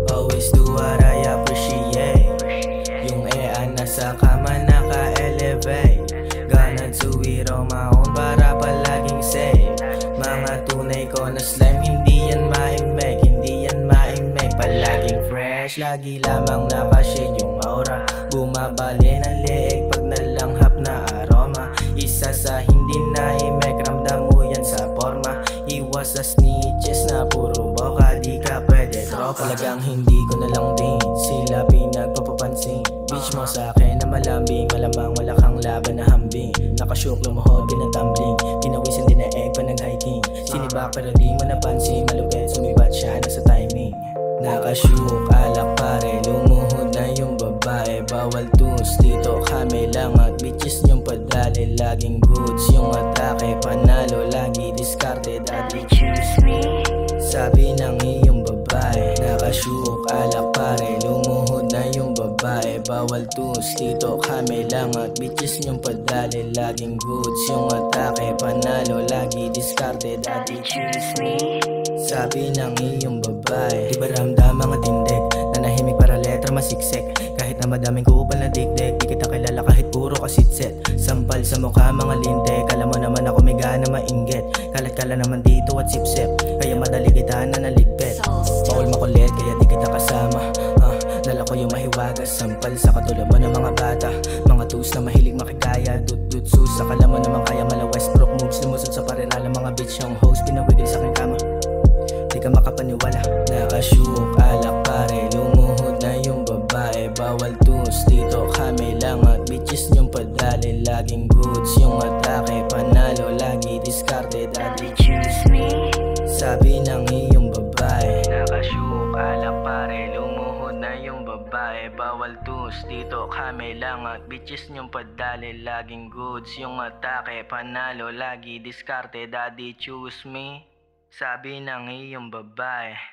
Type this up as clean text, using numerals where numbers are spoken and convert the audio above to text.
Always do what I appreciate. Yung nasa kama naka-elevate. Gonna do it on my own para palaging safe. Mga tunay ko na slime, hindi yan maimake, hindi yan maimake. Palaging fresh, lagi lamang nakashade yung aura. Bumabali ng leeg pag nalanghap na aroma. Isa sa hindi naimake, ramdam mo yan sa forma. Iwas sa snitches na puro boka, di ka pwede tropa. Talagang hindi ko na lang din sila pinagpapapansin. Bitch mo sa akin na malambing, malamang wala kang laban na hambing. Nakashook lumuhod din ang tumbling, pinawisan din na egg pa nag-hiking. Sinibak pero di mo napansin, malupit sumibat siya na sa timing. Nakashook, alak pare, lumuhod na yung babae. Bawal tunes, dito kami lang at bitches niyong padali. Laging goods yung atake, panalo, lagi discarded at choose me. sabi ng iyong babae. Nakashook, alak pare, lumuhod na yung babae. Bawal tunes, dito kami lang at bitches niyong padali. Laging goods yung atake, panalo, lagi discarded at Choose me. sabi ng iyong babae. Di ba ramdam mga tindig, nanahimik para letra masiksik. Kahit na madaming kupal na dikdik, di kita kilala kahit puro kasitset. Sampal sa mukha mga lintik, alam mo naman ako may gana mainggit. Kalat-kala naman dito at sipsip, kaya madali kita na naligpit. Bawal makulit kaya di kita kasama, dala ko yung mahiwagas. Sampal sa katulad mo ng mga bata, mga tus na mahilig makikaya. Dut-dut sus, akala mo naman kaya mala Westbrook moves. Lumusot sa parirala mga bitch yung host, pinawigil sa aking kama. Di ka makapaniwala. Nakashook, alak pare, lumuhod na yung babae. Bawal tunes, dito kami lang at bitches niyong padali. Laging goods yung atake, panalo, lagi discarded at Choose me. sabi ng iyong babae. Nakashook, alak pare, lumuhod na yung babae. Bawal tunes, dito kami lang at bitches niyong padali. Laging goods yung atake, panalo, lagi discarded at choose me, sabi ng iyong babae.